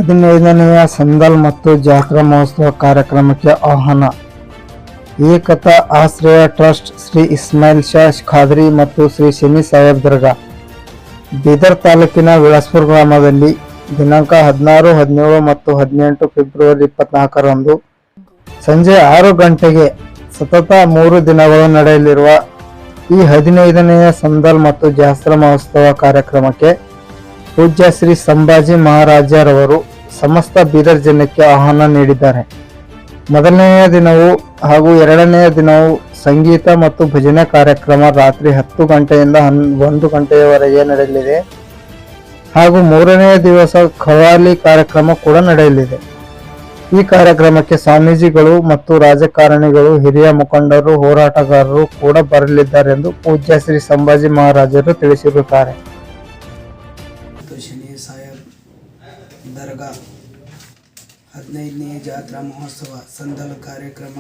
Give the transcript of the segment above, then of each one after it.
15ನೆಯ ಸಂದಲ್ ಮತ್ತು ಜಾತ್ರಾ ಮಹೋತ್ಸವ ಕಾರ್ಯಕ್ರಮಕ್ಕೆ ಆಹ್ವಾನ. ಏಕತಾ ಆಶ್ರಯ ಟ್ರಸ್ಟ್, ಶ್ರೀ ಇಸ್ಮಾಯಿಲ್ ಶಾ ಖಾದ್ರಿ ಮತ್ತು ಶ್ರೀ ಶನಿ ಸಾಹೇಬ್ ದರ್ಗಾ, ಬೀದರ್ ತಾಲೂಕಿನ ವಿಳಾಸ್ಪುರ ಗ್ರಾಮದಲ್ಲಿ ದಿನಾಂಕ 16, 17 ಮತ್ತು 18 ಫೆಬ್ರವರಿ 24ರಂದು ಸಂಜೆ 6 ಗಂಟೆಗೆ ಸತತ 3 ದಿನಗಳು ನಡೆಯಲಿರುವ ಈ 15ನೆಯ ಸಂದಲ್ ಮತ್ತು ಜಾತ್ರಾ ಮಹೋತ್ಸವ ಕಾರ್ಯಕ್ರಮಕ್ಕೆ ಪೂಜ್ಯ ಶ್ರೀ ಸಂಭಾಜಿ ಮಹಾರಾಜರವರು ಸಮಸ್ತ ಬೀದರ್ ಜನಕ್ಕೆ ಆಹ್ವಾನ ನೀಡಿದ್ದಾರೆ. ಮೊದಲನೆಯ ದಿನವು ಹಾಗೂ ಎರಡನೆಯ ದಿನವು ಸಂಗೀತ ಮತ್ತು ಭಜನೆ ಕಾರ್ಯಕ್ರಮ ರಾತ್ರಿ 10 ಗಂಟೆಯಿಂದ 1 ಗಂಟೆಯವರೆಗೆ ನಡೆಯಲಿದೆ ಹಾಗೂ ಮೂರನೆಯ ದಿವಸ ಖವಾಲಿ ಕಾರ್ಯಕ್ರಮ ಕೂಡ ನಡೆಯಲಿದೆ. ಈ ಕಾರ್ಯಕ್ರಮಕ್ಕೆ ಸ್ವಾಮೀಜಿಗಳು ಮತ್ತು ರಾಜಕಾರಣಿಗಳು, ಹಿರಿಯ ಮುಖಂಡರು, ಹೋರಾಟಗಾರರು ಕೂಡ ಬರಲಿದ್ದಾರೆಂದು ಪೂಜ್ಯ ಶ್ರೀ ಸಂಭಾಜಿ ಮಹಾರಾಜರು ತಿಳಿಸಿರುತ್ತಾರೆ. ಶನಿ ಸಾಹೇಬ್ ದರ್ಗಾ 15ನೇ ಜಾತ್ರಾ ಮಹೋತ್ಸವ ಸಂದಲ್ ಕಾರ್ಯಕ್ರಮ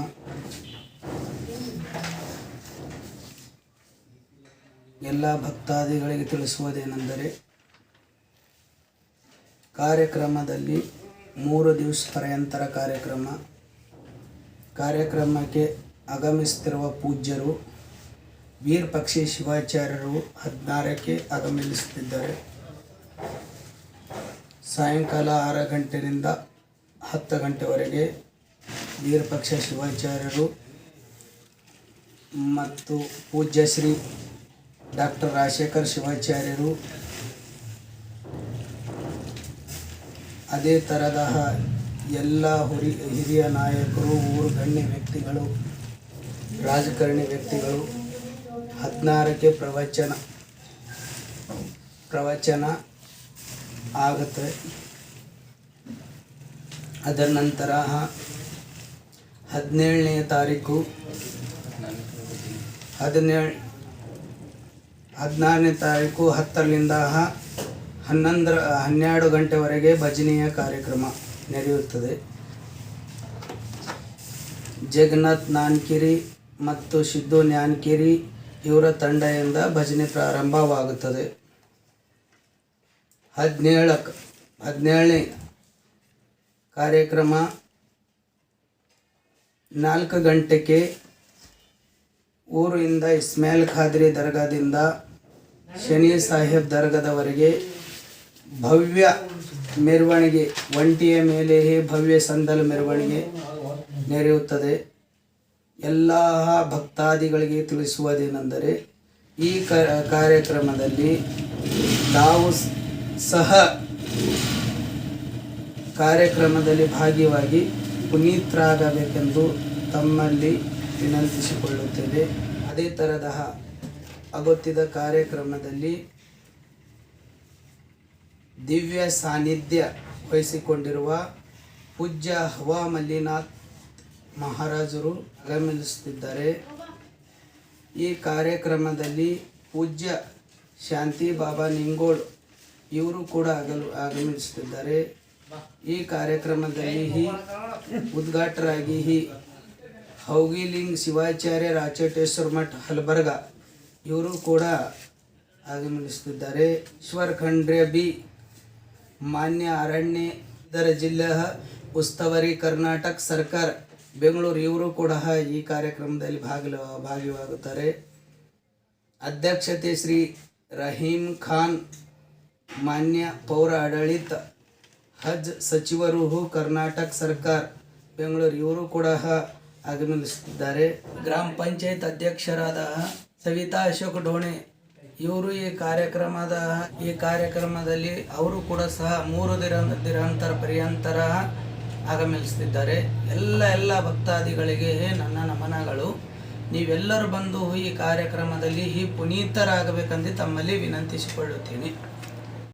ಎಲ್ಲ ಭಕ್ತಾದಿಗಳಿಗೆ ತಿಳಿಸುವುದೇನೆಂದರೆ, ಕಾರ್ಯಕ್ರಮದಲ್ಲಿ 3 ದಿವಸ ಪರ್ಯಂತರ ಕಾರ್ಯಕ್ರಮಕ್ಕೆ ಆಗಮಿಸುತ್ತಿರುವ ಪೂಜ್ಯರು ವೀರ ಪಕ್ಷಿ ಶಿವಾಚಾರ್ಯರು 16ಕ್ಕೆ ಆಗಮಿಸುತ್ತಿದ್ದಾರೆ. ಸಾಯಂಕಾಲ 6 ಗಂಟೆಯಿಂದ 10 ಗಂಟೆವರೆಗೆ ವೀರಪಕ್ಷ ಶಿವಾಚಾರ್ಯರು ಮತ್ತು ಪೂಜ್ಯ ಶ್ರೀ ಡಾಕ್ಟರ್ ರಾಜಶೇಖರ್ ಶಿವಾಚಾರ್ಯರು, ಅದೇ ಥರದ ಎಲ್ಲ ಹಿರಿಯ ನಾಯಕರು, ಊರು ಗಣ್ಯ ವ್ಯಕ್ತಿಗಳು, ರಾಜಕಾರಣಿ ವ್ಯಕ್ತಿಗಳು 16ಕ್ಕೆ ಪ್ರವಚನ ಆಗುತ್ತೆ. ಅದರ ನಂತರ 17ನೇ ತಾರೀಕು 10ರಿಂದ 12 ಗಂಟೆವರೆಗೆ ಭಜನೆಯ ಕಾರ್ಯಕ್ರಮ ನಡೆಯುತ್ತದೆ. ಜಗನ್ನಾಥ್ ನಾನ್ಕಿರಿ ಮತ್ತು ಸಿದ್ದು ನ್ಯಾನ್ಕಿರಿ ಇವರ ತಂಡದಿಂದ ಭಜನೆ ಪ್ರಾರಂಭವಾಗುತ್ತದೆ. 17ನೇ ಕಾರ್ಯಕ್ರಮ 4 ಗಂಟೆಗೆ ಊರಿಂದ ಇಸ್ಮಾಯಿಲ್ ಖಾದ್ರಿ ದರ್ಗಾದಿಂದ ಶನಿ ಸಾಹೇಬ್ ದರ್ಗಾದವರೆಗೆ ಭವ್ಯ ಮೆರವಣಿಗೆ, ಒಂಟಿಯ ಮೇಲೆ ಭವ್ಯ ಸಂದಲ್ ಮೆರವಣಿಗೆ ನಡೆಯುತ್ತದೆ. ಎಲ್ಲ ಭಕ್ತಾದಿಗಳಿಗೆ ತಿಳಿಸುವುದೇನೆಂದರೆ, ಈ ಕಾರ್ಯಕ್ರಮದಲ್ಲಿ ತಾವು ಸಹ ಕಾರ್ಯಕ್ರಮದಲ್ಲಿ ಭಾಗಿಯಾಗಿ ಪುನೀತರಾಗಬೇಕೆಂದು ತಮ್ಮಲ್ಲಿ ವಿನಂತಿಸಿಕೊಳ್ಳುತ್ತೇವೆ. ಅದೇ ಥರದ ಆಗುತ್ತಿದ್ದ ಕಾರ್ಯಕ್ರಮದಲ್ಲಿ ದಿವ್ಯ ಸಾನ್ನಿಧ್ಯ ವಹಿಸಿಕೊಂಡಿರುವ ಪೂಜ್ಯ ಹವಾ ಮಲ್ಲಿನಾಥ್ ಮಹಾರಾಜರು ಆಗಮಿಸುತ್ತಿದ್ದಾರೆ. ಈ ಕಾರ್ಯಕ್ರಮದಲ್ಲಿ ಪೂಜ್ಯ ಶಾಂತಿ ಬಾಬಾ ನಿಂಗೋಳ್ ಇವರು ಕೂಡ ಆಗಮಿಸುತ್ತಿದ್ದಾರೆ. ಈ ಕಾರ್ಯಕ್ರಮದಲ್ಲಿ ಉದ್ಘಾಟಕರಾಗಿ ಹೌಗಿಲಿಂಗ್ ಶಿವಾಚಾರ್ಯ ರಾಚಟೇಶ್ವರ ಮಠ ಹಲಬರ್ಗ ಇವರು ಕೂಡ ಆಗಮಿಸುತ್ತಿದ್ದಾರೆ. ಈಶ್ವರ್ ಖಂಡ್ರೆ ಬಿ ಮಾನ್ಯ ಅರಣ್ಯ ಇದರ ಜಿಲ್ಲಾ ಉಸ್ತುವಾರಿ ಕರ್ನಾಟಕ ಸರ್ಕಾರ ಬೆಂಗಳೂರು ಇವರು ಕೂಡ ಈ ಕಾರ್ಯಕ್ರಮದಲ್ಲಿ ಭಾಗಿಯಾಗುತ್ತಾರೆ. ಅಧ್ಯಕ್ಷತೆ ಶ್ರೀ ರಹೀಂ ಖಾನ್ ಮಾನ್ಯ ಪೌರ ಆಡಳಿತ ಹಜ್ ಸಚಿವರು ಕರ್ನಾಟಕ ಸರ್ಕಾರ ಬೆಂಗಳೂರು ಇವರು ಕೂಡ ಆಗಮಿಸುತ್ತಿದ್ದಾರೆ. ಗ್ರಾಮ ಪಂಚಾಯತ್ ಅಧ್ಯಕ್ಷರಾದ ಸವಿತಾ ಅಶೋಕ್ ಢೋಣೆ ಇವರು ಈ ಕಾರ್ಯಕ್ರಮದಲ್ಲಿ ಅವರು ಕೂಡ ಸಹ 3 ದಿನಾಂತರ ಪರ್ಯಂತರ ಆಗಮಿಸುತ್ತಿದ್ದಾರೆ. ಎಲ್ಲ ಭಕ್ತಾದಿಗಳಿಗೆ ನನ್ನ ನಮನಗಳು. ನೀವೆಲ್ಲರೂ ಬಂದು ಈ ಕಾರ್ಯಕ್ರಮದಲ್ಲಿ ಪುನೀತರಾಗಬೇಕೆಂದು ತಮ್ಮಲ್ಲಿ ವಿನಂತಿಸಿಕೊಳ್ಳುತ್ತೇನೆ.